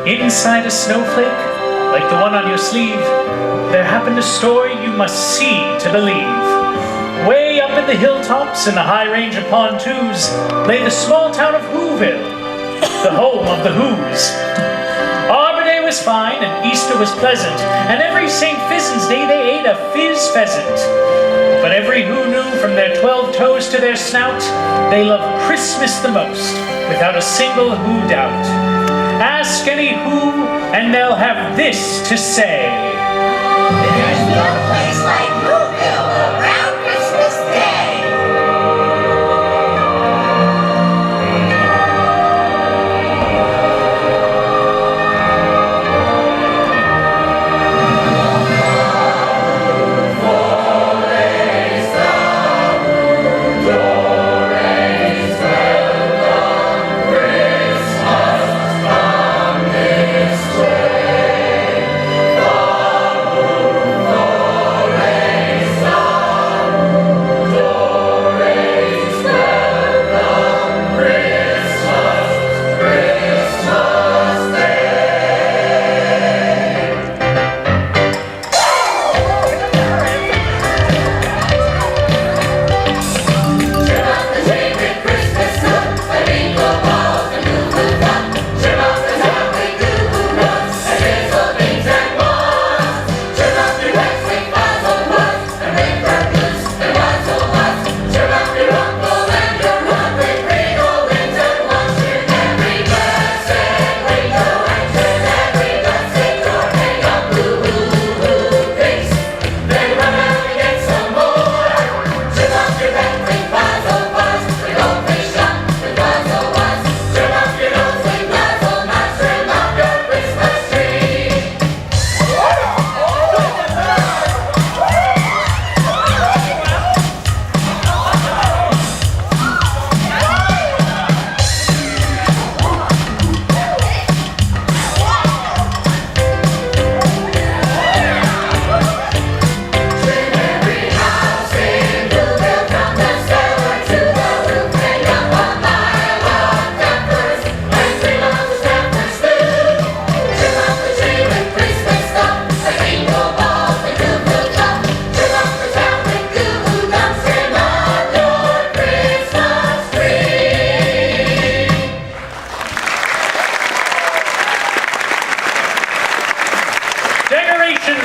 Inside a snowflake, like the one on your sleeve, there happened a story you must see to believe. Way up in the hilltops in the high range of Pontoos lay the small town of Whoville, the home of the Whos. Arbor Day was fine and Easter was pleasant, and every St. Fizzens Day they ate a fizz pheasant. But every Who knew from their 12 toes to their snout, they loved Christmas the most, without a single Who doubt. Ask any Who, and they'll have this to say. There's no place like Whoville around Christmas Day.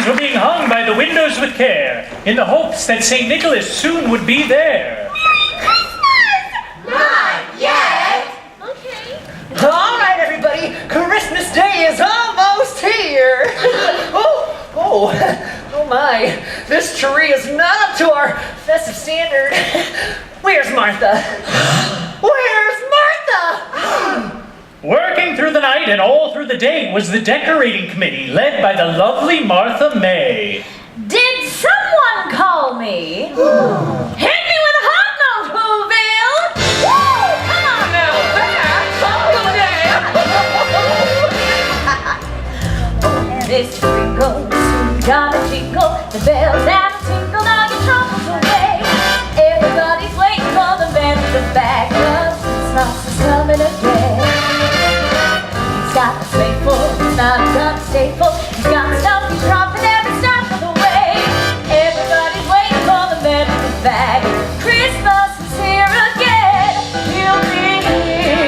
Were being hung by the windows with care, in the hopes that St. Nicholas soon would be there. Not yet. Okay. All right, everybody, Christmas Day is almost here. Oh my, this tree is not up to our festive standard. Where's Martha? Where's Martha? Working through the night and all through the day was the decorating committee led by the lovely Martha May. Did someone call me? Hit me with a hot note, Whoville! Woo! Come on now, that's This sprinkle, soon gonna jingle, the bells that tinkle, all your troubles away. Everybody's waiting for the man with the bag, 'cause Christmas is coming again. He's got a sleigh full, he's not gonna stay full. He's got stuff he's dropping every step of the way. Everybody's waiting for the man with the bag. Christmas is here again. He'll be here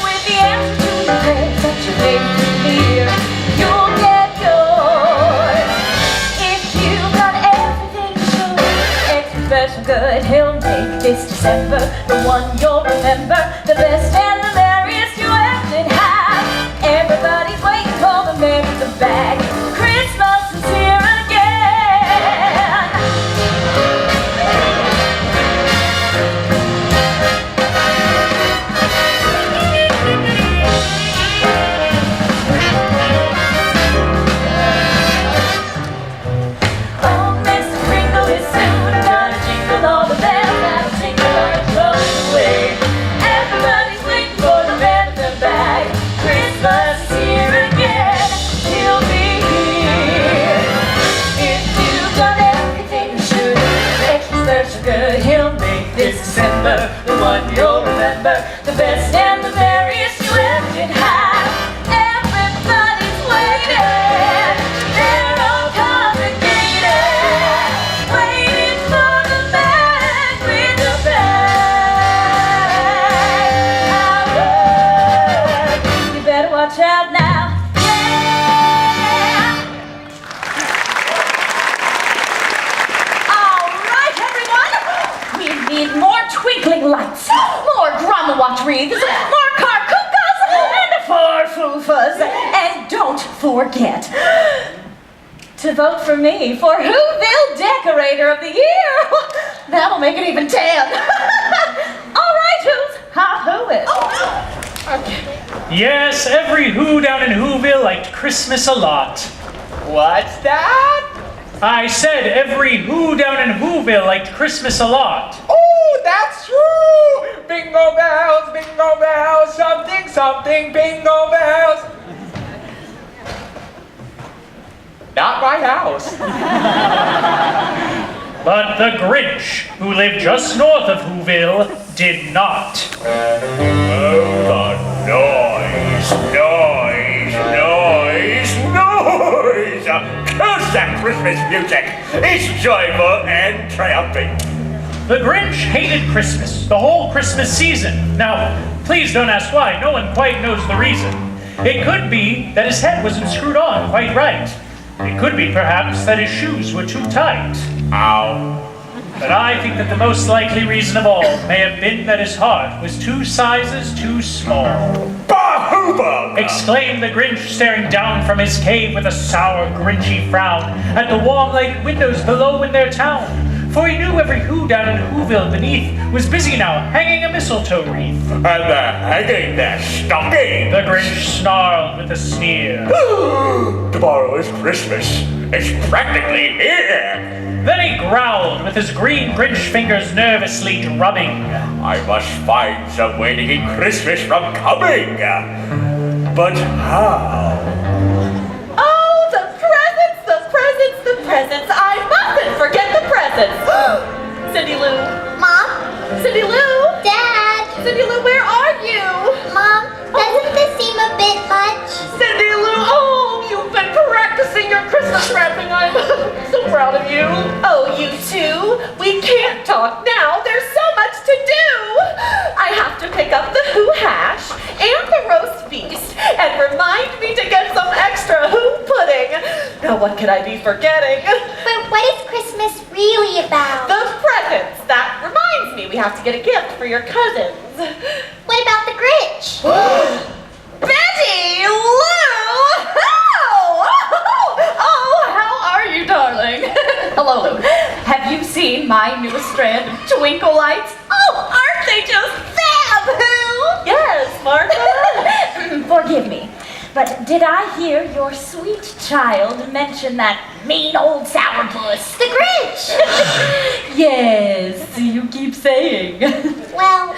with the answer to your prayers that you made through the year. You'll get yours if you've got everything to show. Extra special good, he'll make this December the one you'll remember, the best and the merriest you ever did have. Everybody's waiting for the man with the bag. Christmas is here again. Oh, Mr. Kringle is soon gonna jingle all the bells that'll jingle all your troubles away. watch out now. Yeah! All right, everyone. We need more twinkling lights, more grandma watch wreaths, more car kukas, and 4 foofas. And don't forget to vote for me for Whoville Decorator of the Year. That'll make it even 10. All right, who it? Okay. Yes, every Who down in Whoville liked Christmas a lot. What's that? I said every Who down in Whoville liked Christmas a lot. Oh, that's true! Bingo bells, something, something, bingo bells. Not my house. But the Grinch, who lived just north of Whoville, did not. Oh, the noise! Curse that Christmas music! It's joyful and triumphant. The Grinch hated Christmas, the whole Christmas season. Now, please don't ask why. No one quite knows the reason. It could be that his head wasn't screwed on quite right. It could be, perhaps, that his shoes were too tight. Ow. But I think that the most likely reason of all may have been that his heart was 2 sizes too small. Bahubal! Exclaimed the Grinch, staring down from his cave with a sour, Grinchy frown at the warm-lighted windows below in their town. For he knew every Who down in Whoville beneath was busy now hanging a mistletoe wreath. And they're hanging their stocking. The Grinch snarled with a sneer. Tomorrow is Christmas. It's practically here. Then he growled with his green Grinch fingers nervously drumming. I must find some way to keep Christmas from coming. But how? Oh, the presents, the presents, the presents. I mustn't forget the presents. Cindy Lou. Mom? Cindy Lou. Dad? Cindy Lou, where are you? Mom, doesn't this seem a bit much? Cindy Lou, oh, you've been practicing your Christmas wrapping. I'm so proud of you. Oh, you two, we can't talk now. There's so much to do. I have to pick up the Who hash and the roast beast and remind me to get some extra Who pudding. Now, what could I be forgetting? But what is Christmas really about? The presents. That reminds me, we have to get a gift for your cousins. What about the Grinch? Betty Lou! Oh, how are you, darling? Hello, Lou. Have you seen my newest strand of twinkle lights? Oh, aren't they just fab, Who? Yes, Martha. Forgive me, but did I hear your sweet child mention that mean old sourpuss? The Grinch! Yes, you keep saying. Well,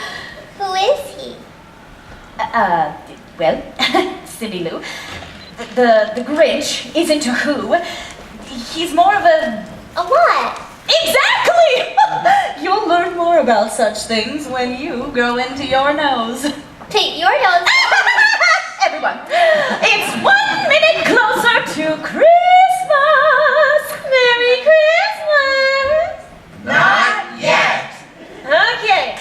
who is he? Well, Cindy Lou, the Grinch isn't a Who. He's more of a... A what? Exactly! You'll learn more about such things when you grow into your nose. Take your nose. Everyone, it's 1 minute closer to Christmas! Merry Christmas! Not yet. Okay,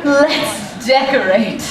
let's decorate.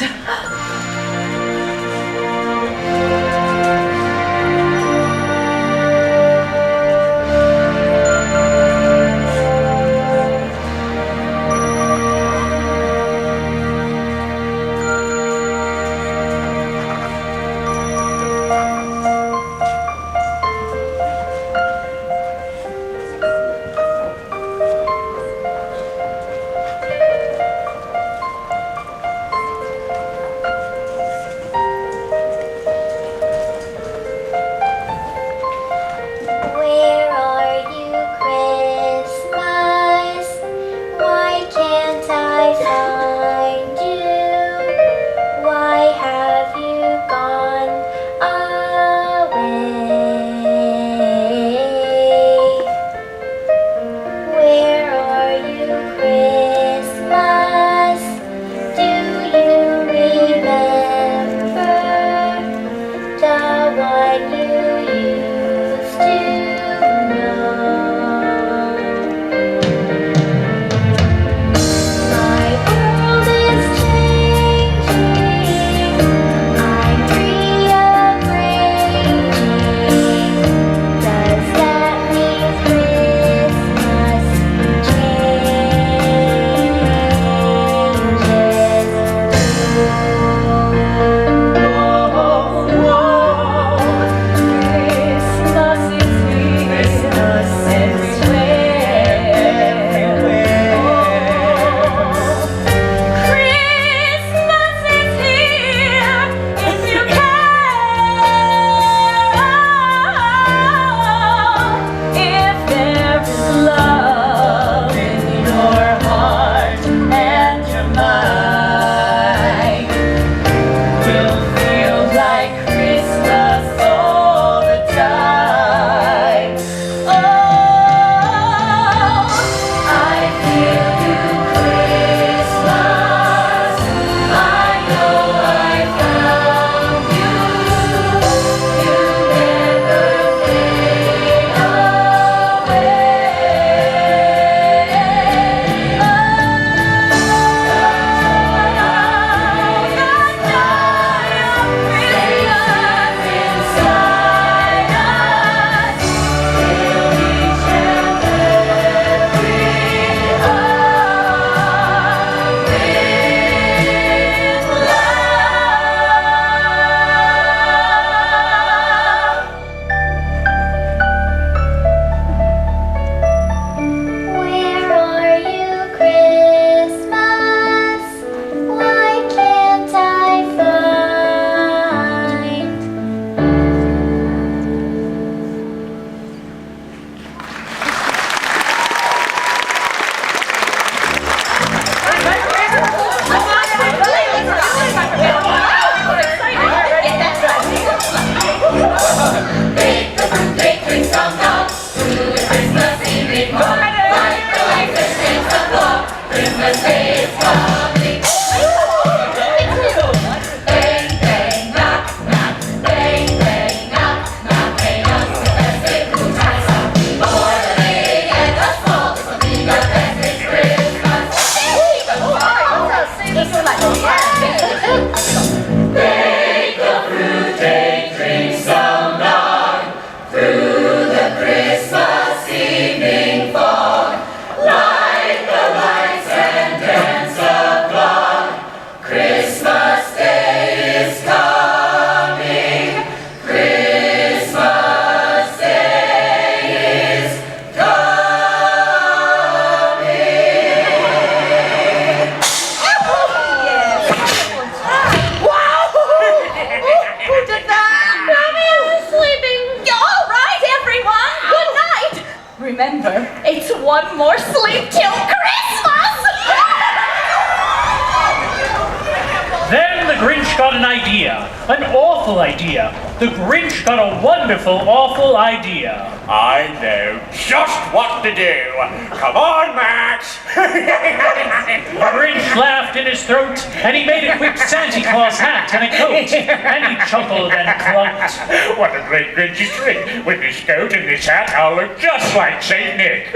awful idea. The Grinch got a wonderful, awful idea. I know just what to do. Come on, Max. The Grinch laughed in his throat, and he made a quick Santa Claus hat and a coat, and he chuckled and clunked. What a great Grinchy trick. With this coat and this hat, I'll look just like St. Nick.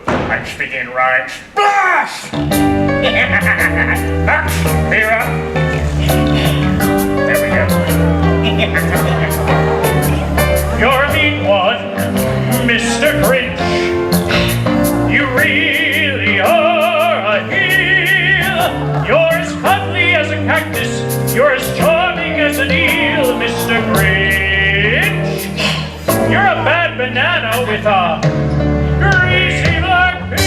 I'm speaking in rhymes. Blast! Max, here up. There we go. You're a mean one, Mr. Grinch. You really are a heel. You're as cuddly as a cactus. You're as charming as an eel, Mr. Grinch. You're a bad banana with a greasy black peel.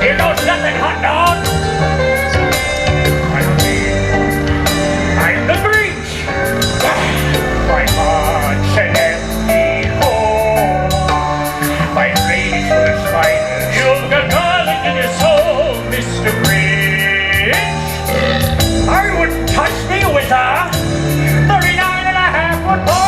Here goes nothing, hot dog. I'm the Grinch. My heart's an empty hole. My brain is full of spiders. You've got garlic in your soul, Mr. Grinch. I wouldn't touch me with a 39.5-foot pole.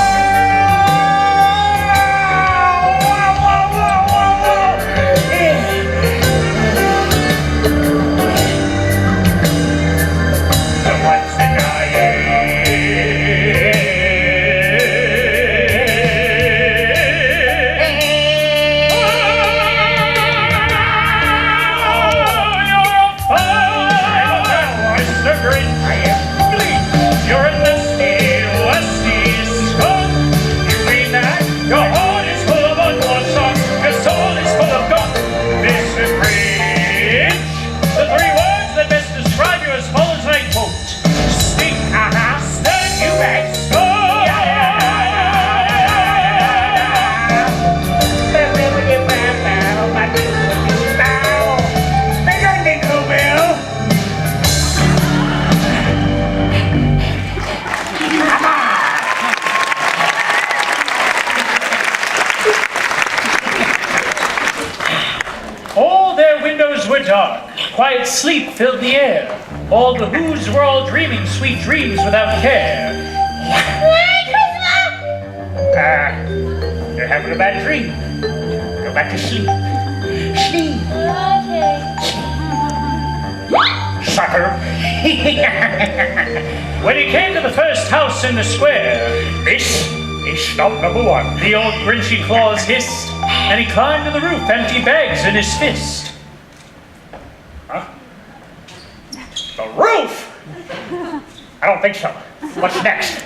Quiet sleep filled the air. All the Whos were all dreaming sweet dreams without care. Merry Christmas! You're having a bad dream. Go back to sleep. Sleep. Okay. Sucker. When he came to the first house in the square, This is stop number 1. the old Grinchy Claus hissed, and he climbed to the roof, empty bags in his fist. The roof? I don't think so. What's next?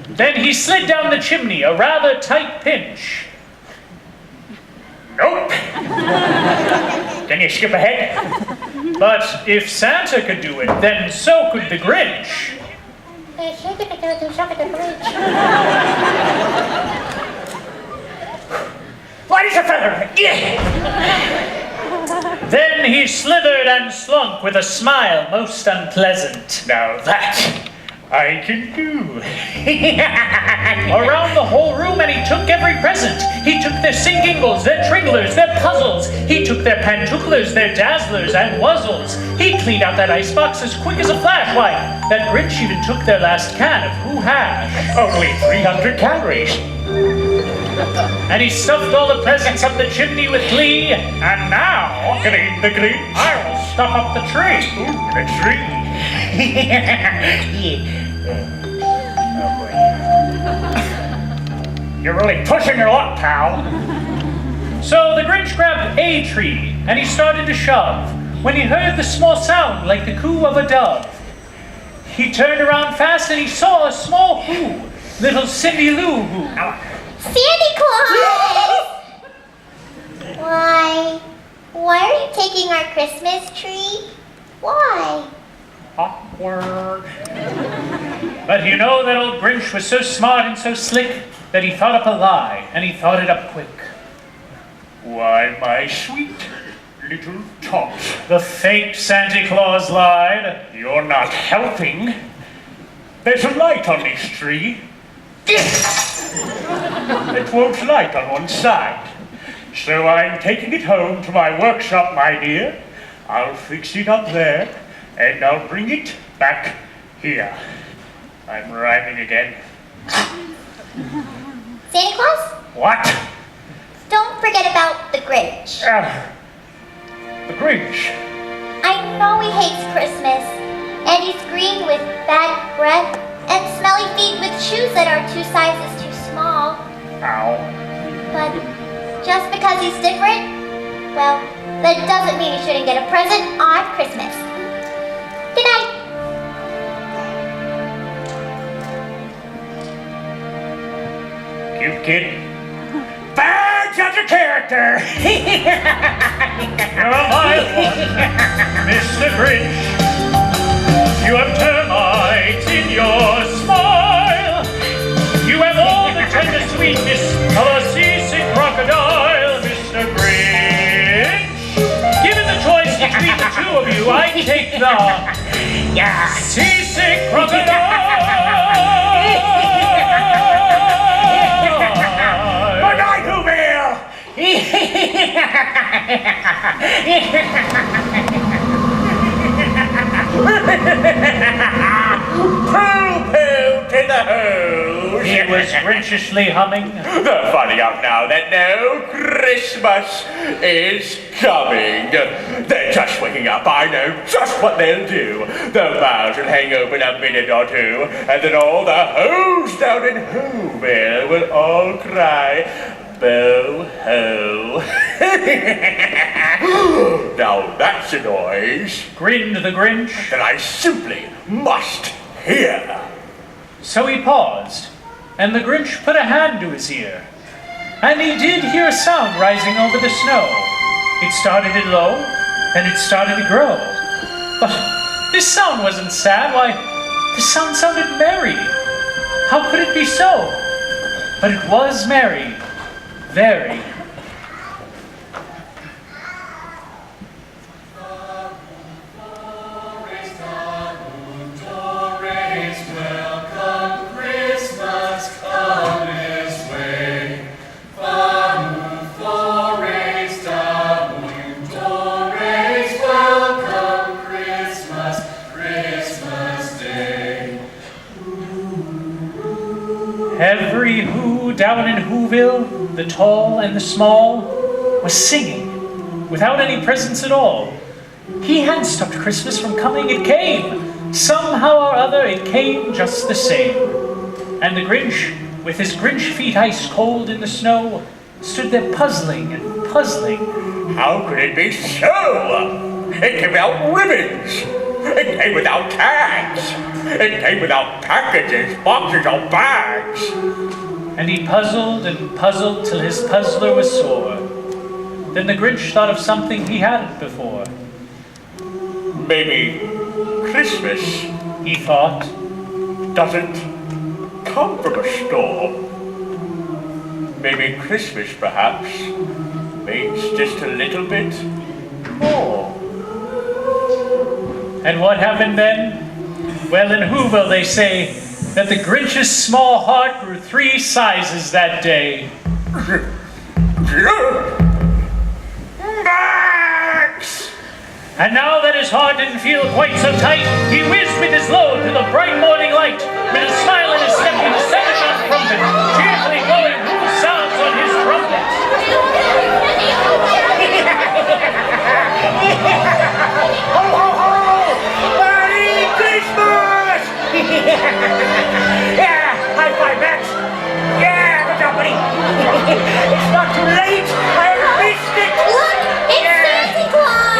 Then he slid down the chimney, a rather tight pinch. Nope. Can you skip ahead? But if Santa could do it, then so could the Grinch. Light as a feather. Yeah. Then he slithered and slunk with a smile most unpleasant. Now that I can do. Around the whole room, and he took every present. He took their sing-gingles, their tringlers, their puzzles. He took their pantooklers, their dazzlers, and wuzzles. He cleaned out that icebox as quick as a flash. Why, that Grinch even took their last can of Who hash. Only 300 calories. And he stuffed all the presents up the chimney with glee. And now, can I eat the Grinch? I will stuff up the tree. Ooh, the tree. You're really pushing your luck, pal. So the Grinch grabbed a tree, and he started to shove, when he heard the small sound like the coo of a dove. He turned around fast, and he saw a small Who, little Cindy Lou Who. Santa Claus! Why are you taking our Christmas tree? Why? Awkward. But you know that old Grinch was so smart and so slick that he thought up a lie, and he thought it up quick. Why, my sweet little tot. The fake Santa Claus lied. You're not helping. There's a light on this tree. It won't light on one side. So I'm taking it home to my workshop, my dear. I'll fix it up there, and I'll bring it back here. I'm rhyming again. Santa Claus, What? don't forget about the Grinch. The Grinch. I know he hates Christmas, and he's green with bad breath, and smelly feet with shoes that are 2 sizes too small. Ow. But just because he's different, well, that doesn't mean he shouldn't get a present on Christmas. Good night. Cute kid. Bad judge of character. You're a mild one, Mr. Grinch. You have termites in your smile. You have all the tender sweetness of a seasick crocodile, Mr. Grinch. Given the choice between the two of you, I take the seasick crocodile. Good night, Whoville. Pooh-pooh to the hose. He was Grinchishly humming. They're finding out now that no Christmas is coming. They're just waking up. I know just what they'll do. The valves will hang open a minute or two, and then all the hoes down in Whoville will all cry, "Bo-ho." Now that's a noise Grinned the Grinch. that I simply must hear. So he paused, and the Grinch put a hand to his ear. And he did hear a sound rising over the snow. It started low, and it started to grow. But this sound wasn't sad. Why, this sound sounded merry. How could it be so? But it was merry. Very. Every who down in Whoville, the tall and the small, was singing without any presents at all. He hadn't stopped Christmas from coming, it came. Somehow or other, it came just the same. And the Grinch, with his Grinch feet ice cold in the snow, stood there puzzling and puzzling. How could it be so? It came without ribbons. It came without tags. It came without packages, boxes, or bags. And he puzzled and puzzled till his puzzler was sore. Then the Grinch thought of something he hadn't before. Maybe Christmas He thought, doesn't come from a store. Maybe Christmas, perhaps, means just a little bit more. and what happened then? Well, in Whoville they say that the Grinch's small heart grew 3 sizes that day. Max! And now that his heart didn't feel quite so tight, he whizzed with his load to the bright morning light. With a smile in his step, he descended on the trumpet, cheerfully blowing who sounds on his trumpet. Ho, ho, ho! Merry Christmas! Yeah, high five, Max! Yeah, good job, buddy! It's not too late! I missed it! Look, it's Santa Claus!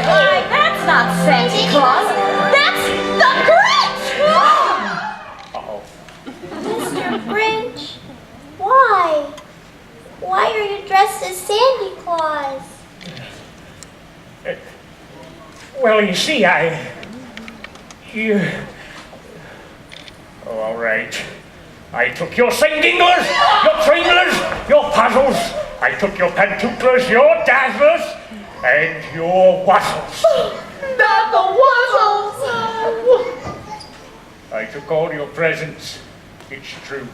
Why, that's not Santa Claus. That's the Grinch! Mr. Grinch, why? Why are you dressed as Santa Claus? Well, you see, Oh, all right. I took your sing-dinglers, your tringlers, your puzzles. I took your pantooklers, your dazzlers, and your wassels. Not the Wuzzles! I took all your presents, it's true.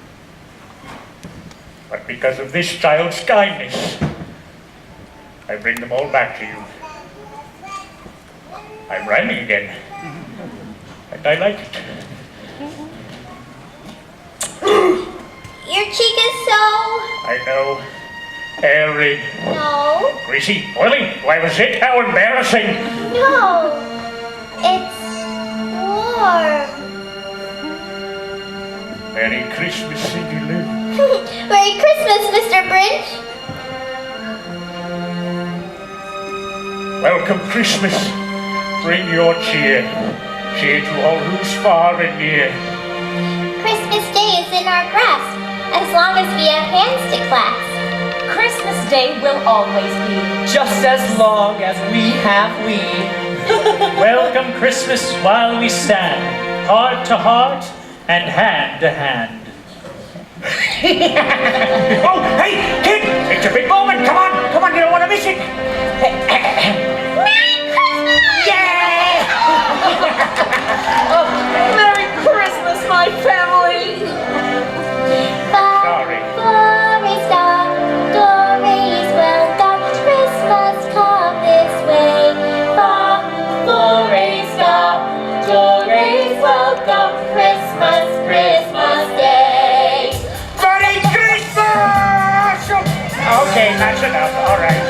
But because of this child's kindness, I bring them all back to you. I'm rhyming again. I like it. Your cheek is so... I know. Airy, No. greasy, oily. Why was it? How embarrassing. No. It's warm. Merry Christmas, Cindy Lou. Merry Christmas, Mr. Grinch. Welcome Christmas. Bring your cheer. Cheer to all who's far and near. Christmas Day is in our grasp, as long as we have hands to clasp. Christmas Day will always be. Just as long as we have we. Welcome Christmas while we stand, heart to heart and hand to hand. Oh, hey, kid! It's a big moment. Come on, you don't want to miss it. Merry Christmas! Yeah! Oh, Merry Christmas, my family. Sorry. Glory's done, glory's welcome, Christmas come this way. Glory's done, glory's welcome, Christmas, Christmas Day. Merry Christmas! Okay, that's enough. All right.